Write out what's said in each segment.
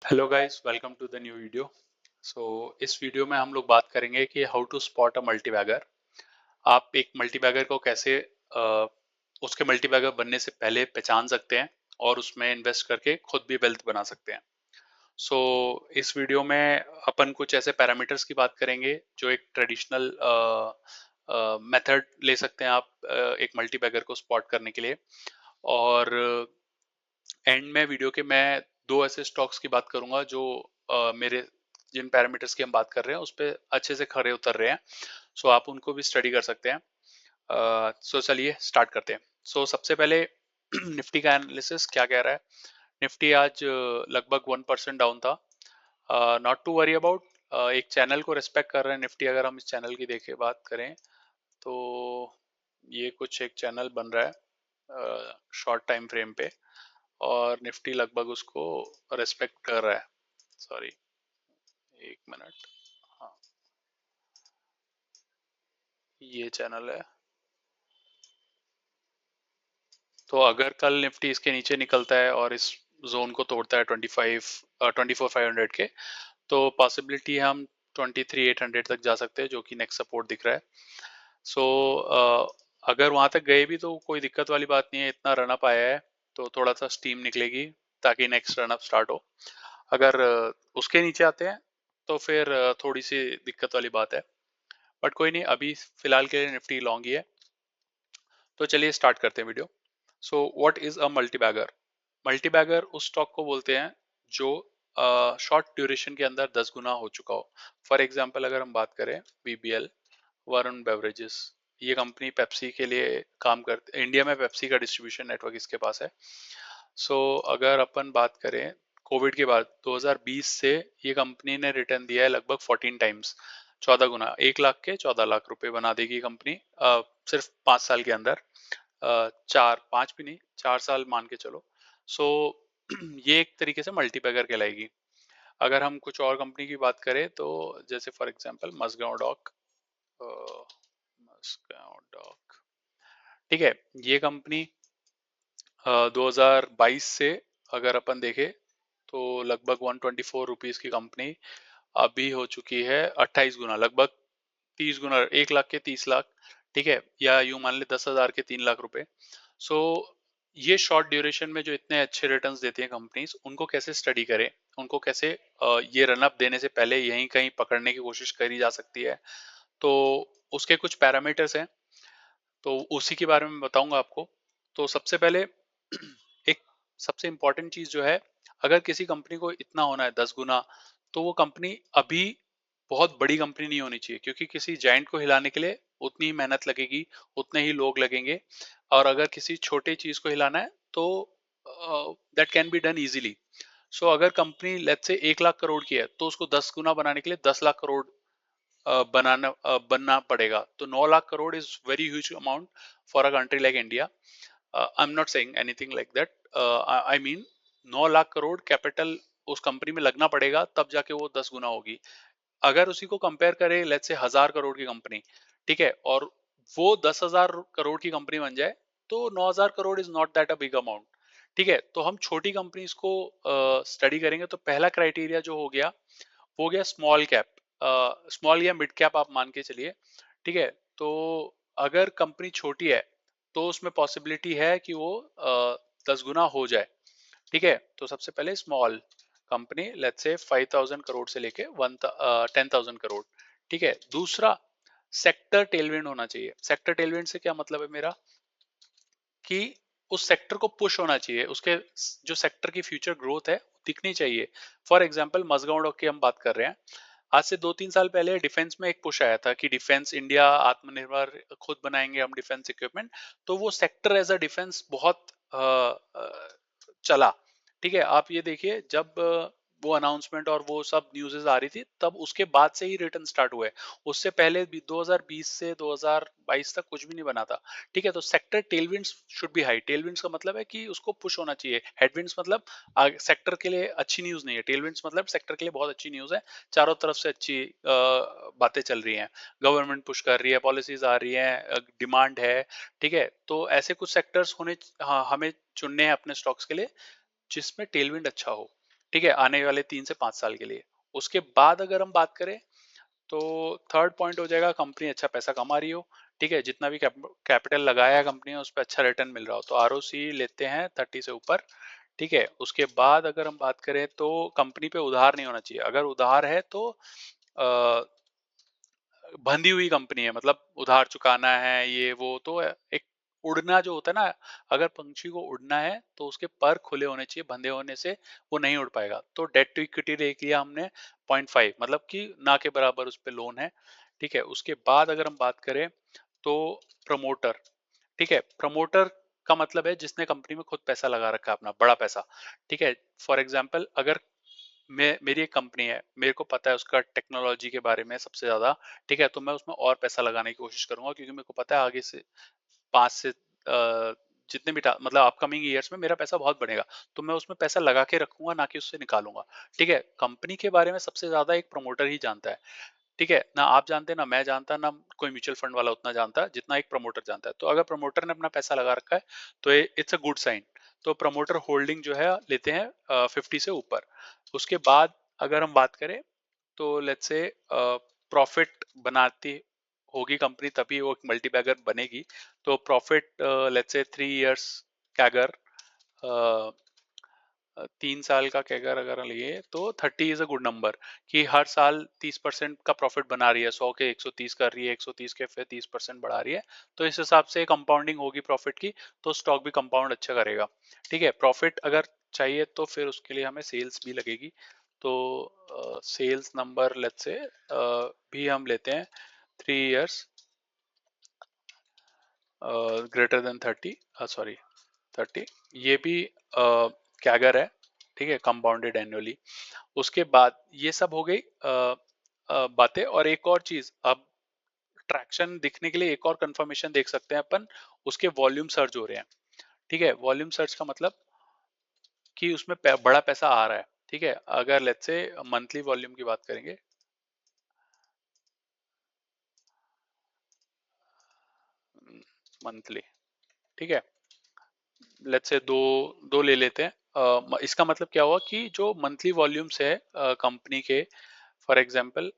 Hello guys, welcome to the new video. So इस video में हम लोग बात करेंगे कि how to spot a multibagger. आप एक मल्टीबैगर को कैसे उसके मल्टीबैगर बनने से पहले पहचान सकते हैं और उसमें इन्वेस्ट करके खुद भी वेल्थ बना सकते हैं। सो इस वीडियो में अपन कुछ ऐसे पैरामीटर्स की बात करेंगे जो एक ट्रेडिशनल मेथड ले सकते हैं आप एक मल्टीबैगर को स्पॉट करने के लिए। और एंड में वीडियो के मैं दो ऐसे स्टॉक्स की बात करूंगा जो मेरे जिन पैरामीटर्स की हम बात कर रहे हैं उस पे अच्छे से खरे उतर रहे हैं। सो आप उनको भी स्टडी कर सकते हैं। सो चलिए स्टार्ट करते हैं। सो सबसे पहले निफ्टी का एनालिसिस क्या कह रहा है। निफ्टी आज लगभग 1% डाउन था। नॉट टू वरी अबाउट, एक चैनल को रिस्पेक्ट कर रहे हैं निफ्टी। अगर हम इस चैनल की देखे बात करें तो ये कुछ एक चैनल बन रहा है शॉर्ट टाइम फ्रेम पे, और निफ्टी लगभग उसको रेस्पेक्ट कर रहा है। सॉरी, एक मिनट। हाँ, ये चैनल है। तो अगर कल निफ्टी इसके नीचे निकलता है और इस जोन को तोड़ता है 24,500 के, तो पॉसिबिलिटी है हम 23,800 तक जा सकते हैं, जो कि नेक्स्ट सपोर्ट दिख रहा है। सो अगर वहां तक गए भी तो कोई दिक्कत वाली बात नहीं है। इतना रनअप आया है तो थोड़ा सा स्टीम निकलेगी ताकि नेक्स्ट रनअप स्टार्ट हो। अगर उसके नीचे आते हैं तो फिर थोड़ी सी दिक्कत वाली बात है। बट कोई नहीं, अभी फिलहाल के लिए निफ्टी लॉन्ग ही है। तो चलिए स्टार्ट करते हैं video. So what is a multibagger. Multibagger उस स्टॉक को बोलते हैं जो शॉर्ट ड्यूरेशन के अंदर 10 गुना हो चुका हो। फॉर एग्जांपल अगर हम बात करें वीबीएल, वरुण बेवरेजेस, ये कंपनी पेप्सी के लिए काम करते, इंडिया में पेप्सी का डिस्ट्रीब्यूशन नेटवर्क इसके पास है। सो अगर अपन बात करें कोविड के बाद 2020 से ये कंपनी ने रिटर्न दिया है लगभग 14 टाइम्स, 14 गुना। 1 लाख के 14 लाख रुपए बना देगी कंपनी सिर्फ 5 साल के अंदर। चार पांच भी नहीं, 4 साल मान के चलो। सो ये एक तरीके से मल्टीपैगर कहलाएगी। अगर हम कुछ और कंपनी की बात करें तो जैसे for example Mazagon dock, Mazagon dock, ठीक है। ये कंपनी 2022 से अगर अपन देखें तो लगभग 124 रुपीज की कंपनी अभी हो चुकी है 28 गुना, लगभग 30 गुना, 1 लाख के 30 लाख, ठीक है। या यूं मान ले 10,000 के 3 लाख रुपए। सो ये शॉर्ट ड्यूरेशन में जो इतने अच्छे रिटर्न्स देती हैं कंपनीज, उनको कैसे स्टडी करें, उनको कैसे ये रनअप देने से पहले यहीं कहीं पकड़ने की कोशिश करी जा सकती है। तो उसके कुछ पैरामीटर्स हैं, तो उसी के बारे में बताऊंगा आपको। तो सबसे पहले एक सबसे इंपॉर्टेंट चीज जो है, अगर किसी कंपनी को इतना होना है 10 गुना, तो वो कंपनी अभी बहुत बड़ी कंपनी नहीं होनी चाहिए, क्योंकि किसी जायंट को हिलाने के लिए उतनी ही मेहनत लगेगी, उतने ही लोग लगेंगे। और अगर किसी छोटे चीज को हिलाना है तो that can be done easily. So अगर company let's say 1 lakh crore की है तो उसको 10 गुना बनाने के लिए 10 लाख करोड़ बनना पड़ेगा। तो 9 lakh crore is very huge amount for a country like India. I am not saying anything like that. I mean 9 lakh crore capital उस कंपनी में लगना पड़ेगा, तब जाके वो 10 गुना होगी। अगर उसी को कंपेयर करें लेट्स से 1,000 करोड़ की कंपनी, ठीक है, और वो 10,000 करोड़ की कंपनी बन जाए, तो 9,000 crore is not that a big amount. ठीक है, तो हम छोटी कंपनीज को स्टडी करेंगे तो पहला क्राइटेरिया जो हो गया वो हो गया स्मॉल कैप। स्मॉल या मिड कैप आप मान के चलिए, ठीक है। तो अगर कंपनी छोटी है तो उसमें पॉसिबिलिटी है कि वो 10 गुना हो जाए, ठीक है। तो सबसे पहले small company let's say 5,000 crore से लेके 10,000 करोड़, ठीक है। दूसरा, सेक्टर टेलविंड होना चाहिए। सेक्टर टेलविंड से क्या मतलब है मेरा, कि उस सेक्टर को पुश होना चाहिए, उसके जो सेक्टर की फ्यूचर ग्रोथ है दिखनी चाहिए। फॉर एग्जांपल मसगांव डॉक की हम बात कर रहे हैं। आज से 2-3 साल पहले डिफेंस में एक पुश आया था कि डिफेंस इंडिया आत्मनिर्भर, खुद बनाएंगे हम डिफेंस इक्विपमेंट। तो वो सेक्टर एज अ डिफेंस बहुत चला, ठीक है। आप ये देखिए, जब वो अनाउंसमेंट और वो सब न्यूज़ेस आ रही थी तब उसके बाद से ही रिटर्न स्टार्ट हुए। उससे पहले भी 2020 से 2022 तक कुछ भी नहीं बना था, ठीक है। तो sector tailwinds should be high. Tailwinds का मतलब है कि उसको पुश होना चाहिए। हेडविंड्स मतलब सेक्टर के लिए अच्छी न्यूज़ नहीं है। टेलविंड्स मतलब सेक्टर के लिए बहुत अच्छी न्यूज़ है, चारों तरफ से अच्छी बातें चल रही हैं, गवर्नमेंट पुश कर रही है, पॉलिसीज आ रही हैं, डिमांड है, ठीक है। तो ऐसे कुछ सेक्टर्स होने, हाँ, हमें चुनने हैं अपने स्टॉक्स के लिए जिसमें टेलविंड अच्छा हो। ठीक है, आने वाले 3 से 5 साल के लिए। उसके बाद अगर हम बात करें तो थर्ड पॉइंट हो जाएगा कंपनी अच्छा पैसा कमा रही हो, ठीक है, जितना भी कैपिटल लगाया है कंपनी ने उस पर अच्छा रिटर्न मिल रहा हो, तो आरओसी लेते हैं 30 से ऊपर, ठीक है। उसके बाद अगर हम बात करें तो कंपनी पे उधार नहीं होना चाहिए, अगर उधार है तो बंधी हुई कंपनी है, मतलब उधार चुकाना है ये वो, तो एक उड़ना जो होता है ना, अगर पंछी को उड़ना है तो उसके पर खुले होने चाहिए, बंधे होने से वो नहीं उड़ पाएगा। तो डेट टू इक्विटी देख लिया हमने 0.5, मतलब कि ना के बराबर उस पे लोन है, ठीक है। उसके बाद अगर हम बात करें तो प्रमोटर, ठीक है, प्रमोटर का मतलब है जिसने कंपनी में खुद पैसा लगा रखा है, अपना बड़ा पैसा, ठीक है। फॉर एग्जाम्पल अगर मैं मेरी एक कंपनी है, मेरे को पता है उसका टेक्नोलॉजी के बारे में सबसे ज्यादा, ठीक है, तो मैं उसमें और पैसा लगाने की कोशिश करूंगा, क्योंकि मेरे को पता है आगे से 5 से जितने भी मतलब अपकमिंग ईयर्स में मेरा पैसा बहुत बढ़ेगा, तो मैं उसमें पैसा लगा के रखूंगा, ना कि उससे निकालूंगा, ठीक है। कंपनी के बारे में सबसे ज्यादा एक प्रमोटर ही जानता है, ठीक है, ना आप जानते ना मैं जानता ना कोई म्यूचुअल फंड वाला उतना जानता है जितना एक प्रमोटर जानता है। तो अगर प्रमोटर ने अपना पैसा लगा रखा है तो इट्स अ गुड साइन। तो प्रमोटर होल्डिंग जो है लेते हैं 50 से ऊपर। उसके बाद अगर हम बात करें तो लेट्स से प्रॉफिट बनाती होगी कंपनी तभी वो एक मल्टीबैगर बनेगी। तो profit let's say 3 years CAGR, 3 साल का कैगर अगर लिए तो 30 इज अ गुड नंबर, कि हर साल 30% का प्रॉफिट बना रही है, 100 के 130 कर रही है, 130 के फिर 30% बढ़ा रही है, तो इस हिसाब से कंपाउंडिंग होगी प्रॉफिट की, तो स्टॉक भी कंपाउंड अच्छा करेगा, ठीक है। प्रॉफिट अगर चाहिए तो फिर उसके लिए हमें सेल्स भी लगेगी, तो सेल्स नंबर लेट्स से भी हम लेते हैं 3 इयर्स ग्रेटर देन 30, सॉरी 30, ये भी कैगर है, ठीक है, कंपाउंडेड एनुअली। उसके बाद ये सब हो गई बातें। और एक और चीज, अब ट्रैक्शन दिखने के लिए एक और कंफर्मेशन देख सकते हैं अपन, उसके वॉल्यूम सर्ज हो रहे हैं, ठीक है। वॉल्यूम सर्च का मतलब कि उसमें बड़ा पैसा आ रहा है, ठीक है। अगर लेट्स से मंथली वॉल्यूम की बात करेंगे, मंथली, ठीक है, लेट्स से दो दो ले लेते हैं। इसका मतलब क्या हुआ कि जो मंथली वॉल्यूम्स है कंपनी के, फॉर एग्जांपल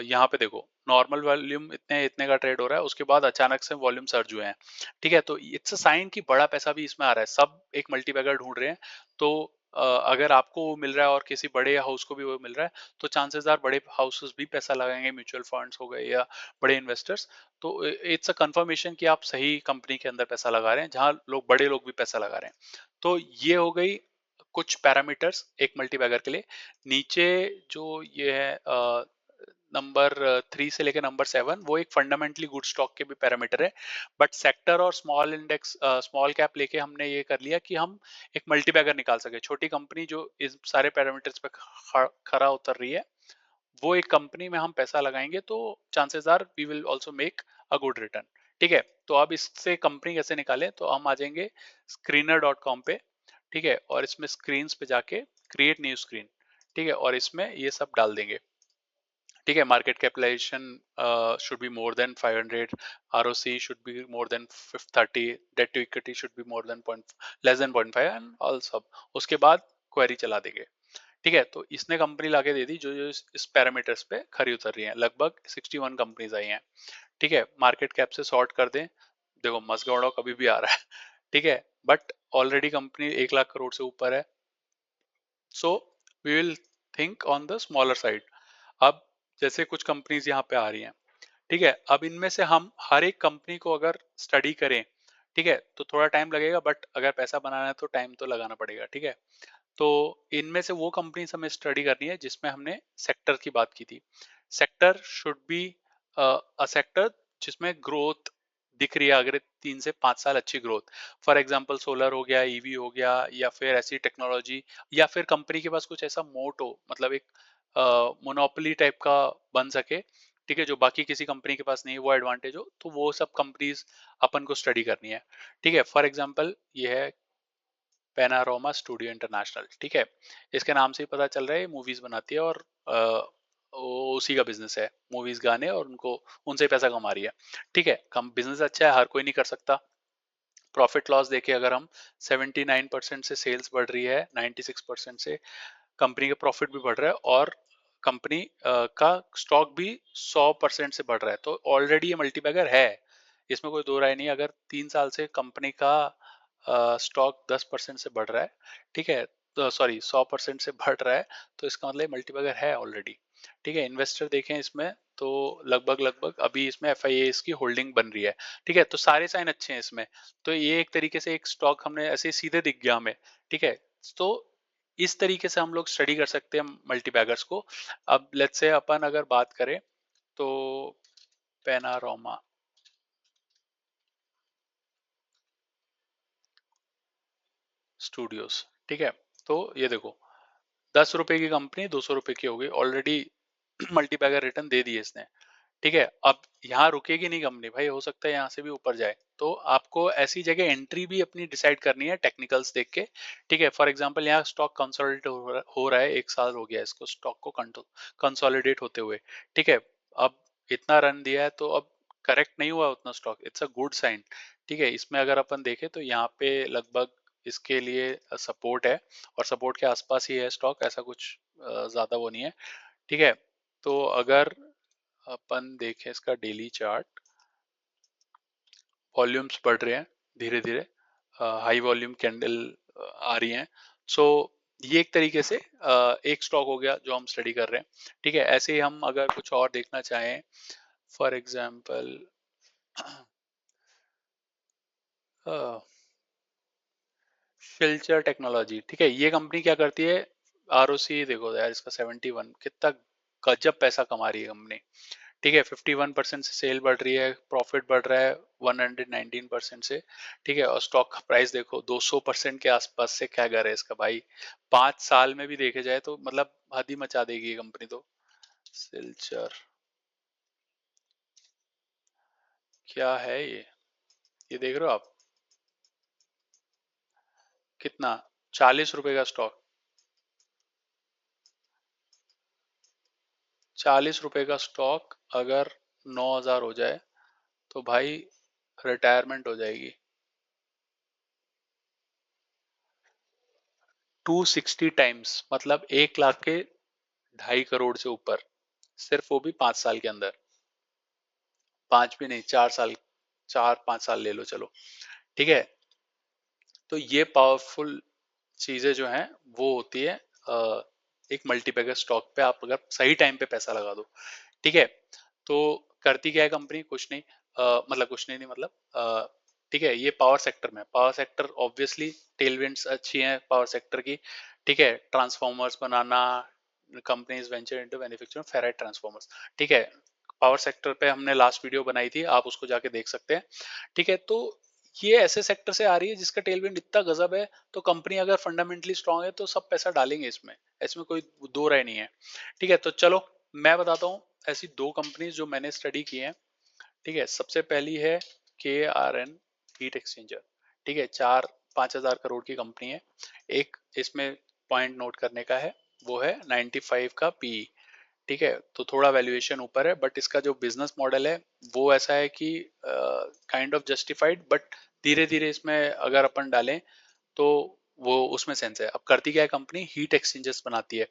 यहाँ पे देखो नॉर्मल वॉल्यूम इतने इतने का ट्रेड हो रहा है, उसके बाद अचानक से वॉल्यूम सर्ज हुए हैं, ठीक है, तो इट्स अ साइन कि बड़ा पैसा भी इसमें आ रहा है, सब एक मल्टीबैगर ढूंढ रहे हैं। तो अगर आपको वो मिल रहा है और किसी बड़े हाउस को भी वो मिल रहा है, तो चांसेस आर बड़े हाउसेस भी पैसा लगाएंगे, म्यूचुअल फंड्स हो गए या बड़े इन्वेस्टर्स। तो इट्स अ कंफर्मेशन कि आप सही कंपनी के अंदर पैसा लगा रहे हैं, जहां लोग बड़े लोग भी पैसा लगा रहे हैं। तो ये हो गई कुछ पैरामीटर्स एक मल्टीबैगर के लिए। नीचे जो ये है नंबर 3 से लेकर नंबर 7, वो एक फंडामेंटली गुड स्टॉक के भी पैरामीटर है, बट सेक्टर और स्मॉल इंडेक्स स्मॉल कैप लेके हमने ये कर लिया कि हम एक मल्टीबैगर निकाल सके, छोटी कंपनी जो इस सारे पैरामीटर्स पे खरा उतर रही है, वो एक कंपनी में हम पैसा लगाएंगे तो chances are we will also make a good return, ठीक है। तो अब इससे कंपनी कैसे निकालें, तो हम आ जाएंगे screener.com पे, ठीक है, और इसमें स्क्रीन्स पे जाके क्रिएट न्यू स्क्रीन, ठीक है, और इसमें ये सब डाल देंगे, ठीक है। Market capitalisation should be more than 500, ROC should be more than 30, debt to equity should be more than point less than 0.5 and all सब। उसके बाद क्वेरी चला देंगे, ठीक है। तो इसने कंपनी लाके दे दी जो जो इस पैरामीटर्स पे खरी उतर रही है, लगभग 61 कंपनीज आई हैं, ठीक है। मार्केट कैप से सॉर्ट कर दें, देखो मस्गौड़ा कभी भी आ रहा है, ठीक है, but already company 1 lakh crore से ऊपर है, so we will think on the smaller side. अब जैसे कुछ कंपनीज यहाँ पे आ रही हैं, ठीक है, अब इनमें से हम हर एक कंपनी को अगर स्टडी करें, ठीक है, तो थोड़ा टाइम लगेगा, बट अगर पैसा बनाना है तो टाइम तो लगाना पड़ेगा, ठीक है। तो इनमें से वो कंपनीज हमें स्टडी करनी है जिसमें हमने सेक्टर की बात की थी। Sector should be a sector जिसमें ग्रोथ दिख रही है, अगर 3 से 5 साल अच्छी ग्रोथ, फॉर एग्जांपल सोलर हो गया, ईवी हो गया, या फिर ऐसी टेक्नोलॉजी, या फिर कंपनी के पास कुछ ऐसा मोट हो, मतलब एक मोनोपोली टाइप का बन सके, ठीक है, जो बाकी किसी कंपनी के पास नहीं है, वो एडवांटेज हो, तो वो सब कंपनीज अपन को स्टडी करनी है, ठीक है। फॉर एग्जांपल ये है पैनारोमा स्टूडियो इंटरनेशनल, ठीक है, इसके नाम से ही पता चल रहा है मूवीज बनाती है, और वो उसी का बिजनेस है, मूवीज गाने, और उनको उनसे पैसा कमा रही है, ठीक है। कम बिजनेस अच्छा है, हर कोई नहीं कर सकता। प्रॉफिट लॉस देखे अगर हम 79% से सेल्स बढ़ रही है 96% से, कंपनी का प्रॉफिट भी बढ़ रहा है और कंपनी का स्टॉक भी 100% से बढ़ रहा है, तो ऑलरेडी ये मल्टीबैगर है, इसमें कोई दो राय नहीं। अगर 3 साल से कंपनी का स्टॉक 10% से बढ़ रहा है, ठीक है, तो सॉरी 100% से बढ़ रहा है, तो इसका मतलब मल्टीबैगर है ऑलरेडी। ठीक है, इन्वेस्टर देखें इसमें तो लगभग लगभग अभी इसमें एफ की होल्डिंग बन रही है। ठीक है, तो सारे साइन अच्छे हैं इसमें, तो ये एक तरीके से एक स्टॉक हमने ऐसे सीधे दिख गया हमें। ठीक है, तो इस तरीके से हम लोग स्टडी कर सकते हैं मल्टीबैगर्स को। अब लेट्स से अपन अगर बात करें तो पेनारोमा स्टूडियोज, ठीक है, तो ये देखो 10 रुपए की कंपनी 200 रुपए की हो गई ऑलरेडी, मल्टीबैगर रिटर्न दे दिए इसने। ठीक है, अब यहाँ रुकेगी नहीं कंपनी भाई, हो सकता है यहाँ से भी ऊपर जाए, तो आपको ऐसी जगह एंट्री भी अपनी डिसाइड करनी है टेक्निकल्स देख के। ठीक है, फॉर एग्जांपल यहाँ स्टॉक कंसोलिडेट हो रहा है, 1 साल हो गया इसको स्टॉक को कंसोलिडेट होते हुए। ठीक है, अब इतना रन दिया है तो अब करेक्ट नहीं हुआ उतना stock, it's a good sign. ठीक है, इसमें अगर अपन देखें तो यहाँ पे लगभग इसके लिए सपोर्ट है, और सपोर्ट के आसपास ही है स्टॉक, ऐसा कुछ ज्यादा वो नहीं है। ठीक है, तो अगर अपन देखें इसका डेली चार्ट, वॉल्यूम्स बढ़ रहे हैं धीरे धीरे, हाई वॉल्यूम कैंडल आ रही हैं, सो ये एक तरीके से एक स्टॉक हो गया जो हम स्टडी कर रहे हैं। ठीक है, ऐसे ही हम अगर कुछ और देखना चाहें, फॉर एग्जांपल शिल्चर टेक्नोलॉजी। ठीक है, ये कंपनी क्या करती है, आरओसी देखो यार इसका 71, कितना गजब पैसा कमा रही है कंपनी। ठीक है, 51% से सेल बढ़ रही है, प्रॉफिट बढ़ रहा है 119% से। ठीक है, और स्टॉक का प्राइस देखो 200% के आसपास से, क्या कर है इसका भाई, 5 साल में भी देखे जाए तो मतलब हद ही मचा देगी ये कंपनी तो। सिल्चर क्या है ये देख रहे हो आप, कितना, 40 रुपए का स्टॉक, 40 रुपए का स्टॉक अगर 9,000 हो जाए तो भाई रिटायरमेंट हो जाएगी। 260 टाइम्स मतलब 1 लाख के 2.5 करोड़ से ऊपर, सिर्फ वो भी 5 साल के अंदर, 5 भी नहीं 4 साल, 4-5 साल ले लो चलो। ठीक है, तो ये पावरफुल चीजें जो हैं वो होती है एक मल्टीबैगर स्टॉक पे, आप अगर सही टाइम पे पैसा लगा दो। ठीक है, तो करती क्या है कंपनी, कुछ नहीं, मतलब कुछ नहीं मतलब ठीक है, ये पावर सेक्टर में, पावर सेक्टर ऑब्वियसली टेलविंड्स अच्छी हैं पावर सेक्टर की। ठीक है, ट्रांसफॉर्मर्स बनाना, companies venture into manufacturing ferrite transformers. ठीक है, पावर सेक्टर पे हमने लास्ट वीडियो बनाई थी, आप उसको जाके देख सकते हैं। ठीक है, तो ये ऐसे सेक्टर से आ रही है जिसका टेलविंड इतना गजब है, तो कंपनी अगर फंडामेंटली स्ट्रांग है तो सब पैसा डालेंगे इसमें, इसमें कोई दो राय नहीं है। ठीक है, तो चलो मैं बताता हूँ ऐसी दो कंपनीज जो मैंने स्टडी की हैं। ठीक है, सबसे पहली है KRN हीट एक्सचेंजर। ठीक है, 4-5 हजार करोड़ की कंपनी है। एक इसमें पॉइंट नोट करने का है, वो है 95 का पी। ठीक है, तो थोड़ा वैल्यूएशन ऊपर है, बट इसका जो बिजनेस मॉडल है वो ऐसा है कि काइंड ऑफ जस्टिफाइड, बट धीरे धीरे इसमें अगर अपन डालें तो वो उसमें सेंस है। अब करती क्या है कंपनी, हीट एक्सचेंजर्स बनाती है,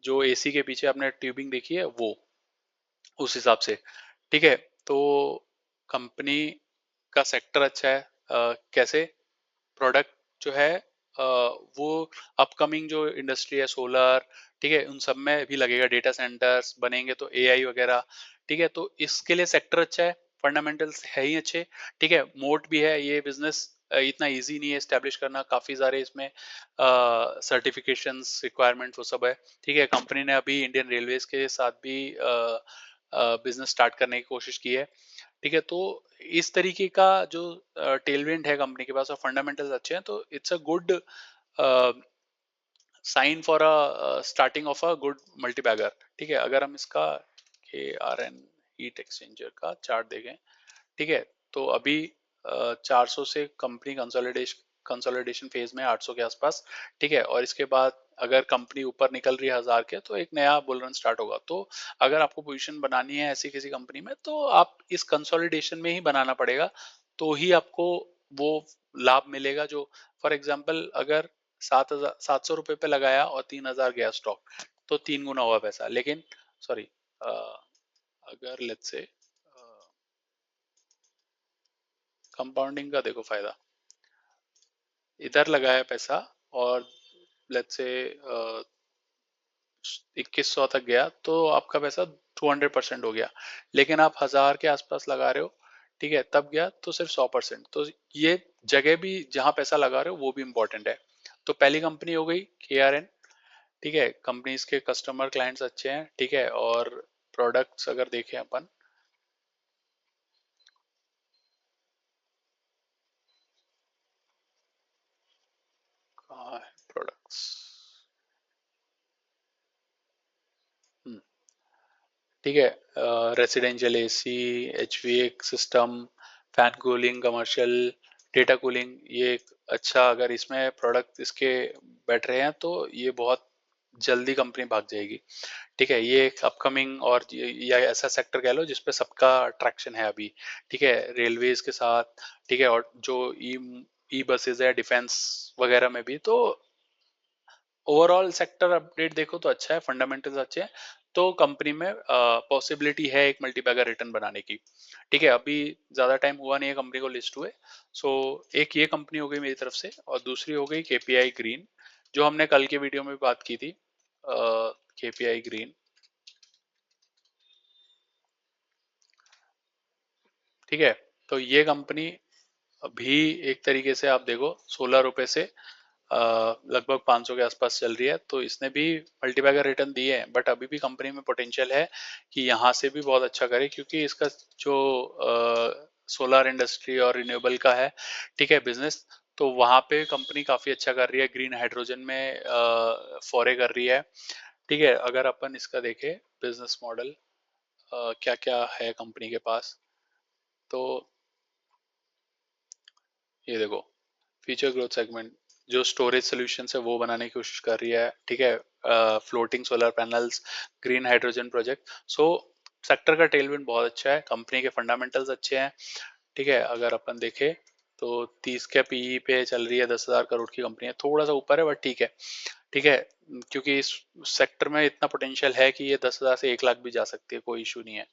जो एसी के पीछे आपने ट्यूबिंग देखी है वो, उस हिसाब से। ठीक है, तो कंपनी का सेक्टर अच्छा है, कैसे, प्रोडक्ट जो है वो अपकमिंग जो इंडस्ट्री है सोलर, ठीक है, उन सब में भी लगेगा, डेटा सेंटर्स बनेंगे तो एआई वगैरह। ठीक है, तो इसके लिए सेक्टर अच्छा है, फंडामेंटल्स है ही अच्छे। ठीक है, मोट भी है, ये बिजनेस इतना इजी नहीं है एस्टेब्लिश करना, काफी सारे इसमें सर्टिफिकेशंस रिक्वायरमेंट वो सब है। ठीक है, कंपनी ने अभी इंडियन रेलवेज के साथ भी बिजनेस स्टार्ट करने की कोशिश की है। ठीक है, तो इस तरीके का जो टेलविंड है कंपनी के पास और फंडामेंटल्स अच्छे हैं, तो it's a good sign for a starting of a good multibagger. ठीक है, अगर हम इसका KRN हीट एक्सचेंजर का चार्ट देखें, ठीक है, तो अभी 400 से कंपनी कंसोलिडेशन फेज में 800 के आसपास। ठीक है, और इसके बाद अगर कंपनी ऊपर निकल रही है 1000 के, तो एक नया बुल रन स्टार्ट होगा। तो अगर आपको पोजीशन बनानी है ऐसी किसी कंपनी में, तो आप इस कंसोलिडेशन में ही बनाना पड़ेगा, तो ही आपको वो लाभ मिलेगा। जो फॉर एग्जांपल अगर 700 रुपये पे लगाया और 3000 गया स्टॉक, तो 3 गुना हुआ पैसा। लेकिन सॉरी, अगर लेट्स से कंपाउंडिंग का देखो फायदा, इधर लगाया पैसा और लेट्स से 2100 तक गया तो आपका पैसा 200% हो गया। लेकिन आप 1000 के आसपास लगा रहे हो, ठीक है, तब गया तो सिर्फ 100%। तो ये जगह भी जहां पैसा लगा रहे हो वो भी इम्पोर्टेंट है। तो पहली कंपनी हो गई KRN, ठीक है, कंपनीज के कस्टमर क्लाइंट्स अच्छे हैं, ठीक है, और प्रोडक्ट्स अगर देखें अपन, कहाँ है प्रोडक्ट्स, ठीक है, residential AC, HVAC system, fan cooling, commercial, data cooling, ये एक अच्छा, अगर इसमें प्रोडक्ट इसके बैठ रहे हैं तो ये बहुत जल्दी कंपनी भाग जाएगी। ठीक है, ये एक अपकमिंग और या ऐसा सेक्टर कह लो जिसपे सबका अट्रैक्शन है अभी, ठीक है, रेलवेज के साथ, ठीक है, और जो ई ई बसेज है डिफेंस वगैरह में भी। तो ओवरऑल सेक्टर अपडेट देखो तो अच्छा है, फंडामेंटल्स अच्छे हैं, तो कंपनी में पॉसिबिलिटी है एक मल्टीबैगर रिटर्न बनाने की। ठीक है, अभी ज्यादा टाइम हुआ नहीं है कंपनी को लिस्ट हुए। सो एक ये कंपनी हो गई मेरी तरफ से, और दूसरी हो गई KPI ग्रीन, जो हमने कल के वीडियो में भी बात की थी। KPI ग्रीन, ठीक है, तो ये कंपनी भी एक तरीके से आप देखो 16 रुपए से लगभग 500 के आसपास चल रही है, तो इसने भी मल्टीबैगर रिटर्न दिए हैं, बट अभी भी कंपनी में पोटेंशियल है कि यहाँ से भी बहुत अच्छा करे, क्योंकि इसका जो सोलर इंडस्ट्री और रिन्यूएबल का है, ठीक है, बिजनेस, तो वहाँ पे कंपनी काफी अच्छा कर रही है, ग्रीन हाइड्रोजन में फोरे कर रही है। ठीक है, अगर अपन इसका देखें बिजनेस मॉडल क्या क्या है कंपनी के पास, तो ये देखो, फ्यूचर ग्रोथ सेगमेंट, जो स्टोरेज सॉल्यूशंस है वो बनाने की कोशिश कर रही है, ठीक है, floating solar panels, green hydrogen project. So sector का टेलविंड बहुत अच्छा है, कंपनी के फंडामेंटल्स अच्छे हैं, ठीक है। अगर अपन देखें तो 30 के PE पे चल रही है, 10,000 करोड़ की कंपनी है, थोड़ा सा ऊपर है बट ठीक है, ठीक है, क्योंकि इस सेक्टर में इतना पोटेंशियल है कि ये 10,000 से 1 लाख भी जा सकती है, कोई इशू नहीं है।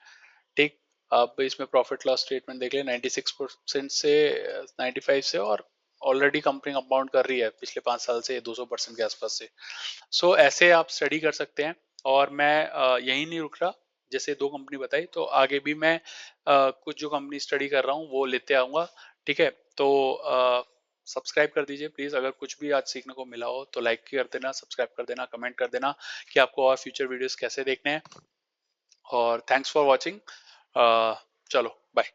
ठीक, अब इसमें प्रॉफिट लॉस स्टेटमेंट देख ले, 96% से 95 से, और ऑलरेडी कंपनी कंपाउंड कर रही है पिछले 5 साल से 200% के आसपास से। सो ऐसे आप स्टडी कर सकते हैं, और मैं यही नहीं रुक रहा, जैसे 2 कंपनी बताई, तो आगे भी मैं कुछ जो कंपनी स्टडी कर रहा हूँ वो लेते आऊंगा। ठीक है, तो सब्सक्राइब कर दीजिए प्लीज, अगर कुछ भी आज सीखने को मिला हो तो लाइक कर देना, सब्सक्राइब कर देना, कमेंट कर देना कि आपको और फ्यूचर वीडियोस कैसे देखने हैं, और थैंक्स फॉर वॉचिंग। चलो बाय।